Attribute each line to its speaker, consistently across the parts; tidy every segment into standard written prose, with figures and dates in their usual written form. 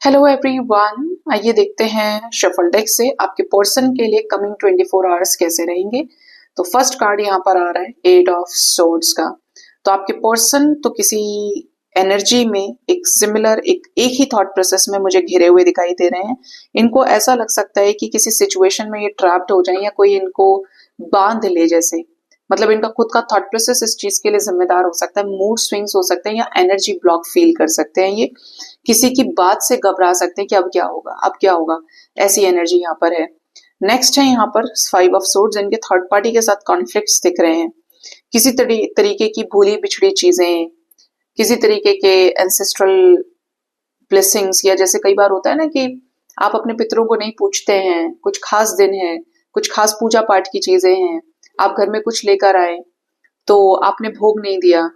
Speaker 1: Hello everyone, आइए देखते हैं शफल डेक से आपके पर्सन के लिए कमिंग 24 आवर्स कैसे रहेंगे। तो फर्स्ट कार्ड यहाँ पर आ रहा है एट ऑफ सोर्ड्स का। तो आपके पर्सन तो किसी एनर्जी में एक सिमिलर एक ही थॉट प्रोसेस में मुझे घिरे हुए दिखाई दे रहे हैं। इनको ऐसा लग सकता है कि किसी सिचुएशन में ये ट्रैप्ड हो जाए या कोई इनको बांध ले जैसे। मतलब इनका खुद का थॉट प्रोसेस इस चीज के लिए जिम्मेदार हो सकता है। मूड स्विंग्स हो सकते हैं या एनर्जी ब्लॉक फील कर सकते हैं। ये किसी की बात से घबरा सकते हैं कि अब क्या होगा, अब क्या होगा, ऐसी एनर्जी यहाँ पर है। नेक्स्ट है यहाँ पर फाइव ऑफ सोर्ड्स। इनके थर्ड पार्टी के साथ कॉन्फ्लिक्ट्स दिख रहे हैं। किसी तरीके की भूली बिछड़ी चीजें, किसी तरीके के एंसेस्ट्रल ब्लेसिंग्स, या जैसे कई बार होता है ना कि आप अपने पितरों को नहीं पूछते हैं, कुछ खास दिन है, कुछ खास पूजा पाठ की चीजें हैं, आप घर में कुछ लेकर आए तो आपने भोग नहीं दिया,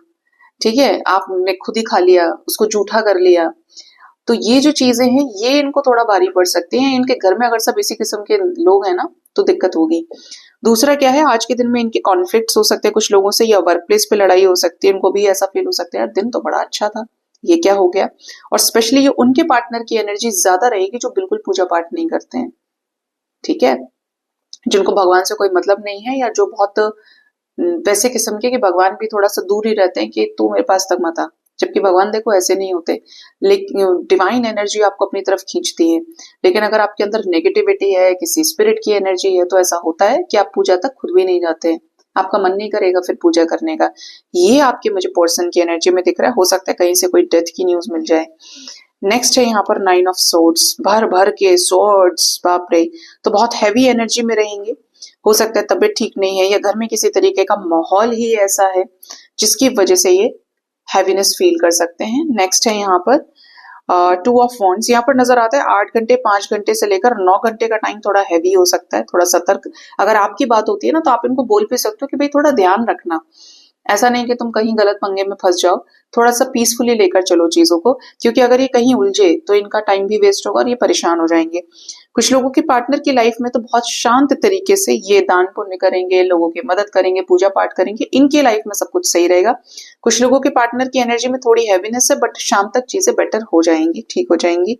Speaker 1: ठीक है, आपने खुद ही खा लिया, उसको जूठा कर लिया। तो ये जो चीजें हैं ये इनको थोड़ा भारी पड़ सकती हैं। इनके घर में अगर सब इसी किस्म के लोग हैं ना तो दिक्कत होगी। दूसरा क्या है, आज के दिन में इनके कॉन्फ्लिक्ट्स हो सकते हैं कुछ लोगों से, या वर्क प्लेस पे लड़ाई हो सकती है। इनको भी ऐसा फील हो सकता है यार दिन तो बड़ा अच्छा था, ये क्या हो गया। और स्पेशली ये उनके पार्टनर की एनर्जी ज्यादा रहेगी जो बिल्कुल पूजा पाठ नहीं करते हैं, ठीक है, जिनको भगवान से कोई मतलब नहीं है, या जो बहुत वैसे किस्म के कि भगवान भी थोड़ा सा दूर ही रहते हैं कि तू मेरे पास तक मत आ। जबकि भगवान देखो ऐसे नहीं होते, लेकिन डिवाइन एनर्जी आपको अपनी तरफ खींचती है। लेकिन अगर आपके अंदर नेगेटिविटी है, किसी स्पिरिट की एनर्जी है, तो ऐसा होता है कि आप पूजा तक खुद भी नहीं जाते हैं, आपका मन नहीं करेगा फिर पूजा करने का। ये आपके मुझे पर्सन की एनर्जी में दिख रहा है। हो सकता है कहीं से कोई डेथ की न्यूज मिल जाए। नेक्स्ट है यहाँ पर नाइन ऑफ सोर्ड्स, भर भर के सोर्ड्स, बाप रे। तो बहुत हैवी एनर्जी में रहेंगे। हो सकता है तबीयत ठीक नहीं है, या घर में किसी तरीके का माहौल ही ऐसा है जिसकी वजह से ये हैवीनेस फील कर सकते हैं। नेक्स्ट है यहाँ पर टू ऑफ वॉन्ड्स। यहाँ पर नजर आता है 8 घंटे 5 घंटे से लेकर 9 घंटे का टाइम थोड़ा हैवी हो सकता है, थोड़ा सतर्क। अगर आपकी बात होती है ना तो आप इनको बोल भी सकते हो कि भाई थोड़ा ध्यान रखना। ऐसा नहीं कि तुम कहीं गलत पंगे में फंस जाओ, थोड़ा सा पीसफुली लेकर चलो चीजों को, क्योंकि अगर ये कहीं उलझे तो इनका टाइम भी वेस्ट होगा और ये परेशान हो जाएंगे। कुछ लोगों के पार्टनर की लाइफ में तो बहुत शांत तरीके से ये दान पुण्य करेंगे, लोगों की मदद करेंगे, पूजा पाठ करेंगे, इनकी लाइफ में सब कुछ सही रहेगा। कुछ लोगों के पार्टनर की एनर्जी में थोड़ी हैवीनेस है, बट शाम तक चीजें बेटर हो जाएंगी, ठीक हो जाएंगी।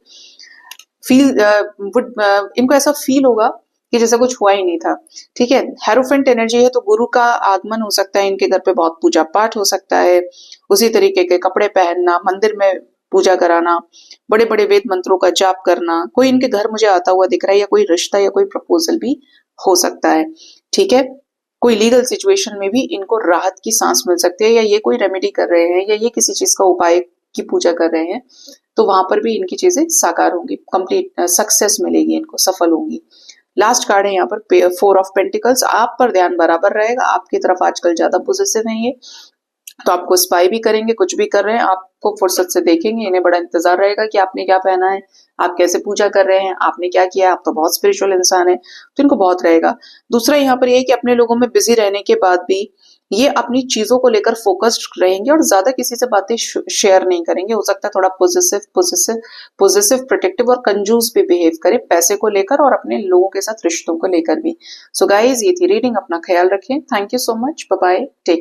Speaker 1: फील इनको ऐसा फील होगा कि जैसा कुछ हुआ ही नहीं था, ठीक है। हेरोफेंट एनर्जी है तो गुरु का आगमन हो सकता है इनके घर पे, बहुत पूजा पाठ हो सकता है, उसी तरीके के कपड़े पहनना, मंदिर में पूजा कराना, बड़े बड़े वेद मंत्रों का जाप करना, कोई इनके घर मुझे आता हुआ दिख रहा है, या कोई रिश्ता या कोई प्रपोजल भी हो सकता है, ठीक है। कोई लीगल सिचुएशन में भी इनको राहत की सांस मिल सकती है, या ये कोई रेमेडी कर रहे हैं, या ये किसी चीज का उपाय की पूजा कर रहे हैं, तो वहां पर भी इनकी चीजें साकार होंगी, कंप्लीट सक्सेस मिलेगी इनको, सफल होंगी। लास्ट कार्ड है यहाँ पर फोर ऑफ पेंटिकल्स। आप पर ध्यान बराबर रहेगा, आपकी तरफ आजकल ज्यादा पॉजिटिव है ये, तो आपको स्पाई भी करेंगे, कुछ भी कर रहे हैं आपको फुर्सत से देखेंगे। इन्हें बड़ा इंतजार रहेगा कि आपने क्या पहना है, आप कैसे पूजा कर रहे हैं, आपने क्या किया, आप तो बहुत स्पिरिचुअल इंसान है, तो इनको बहुत रहेगा। दूसरा यहाँ पर ये कि अपने लोगों में बिजी रहने के बाद भी ये अपनी चीजों को लेकर फोकस्ड रहेंगे और ज्यादा किसी से बातें शेयर नहीं करेंगे। हो सकता है थोड़ा पॉजिटिव पॉजिटिव पॉजिटिव प्रोटेक्टिव और कंजूस भी बिहेव करें पैसे को लेकर और अपने लोगों के साथ रिश्तों को लेकर भी। सो गाइज, ये थी रीडिंग, अपना ख्याल रखें। Thank you so much, bye bye, take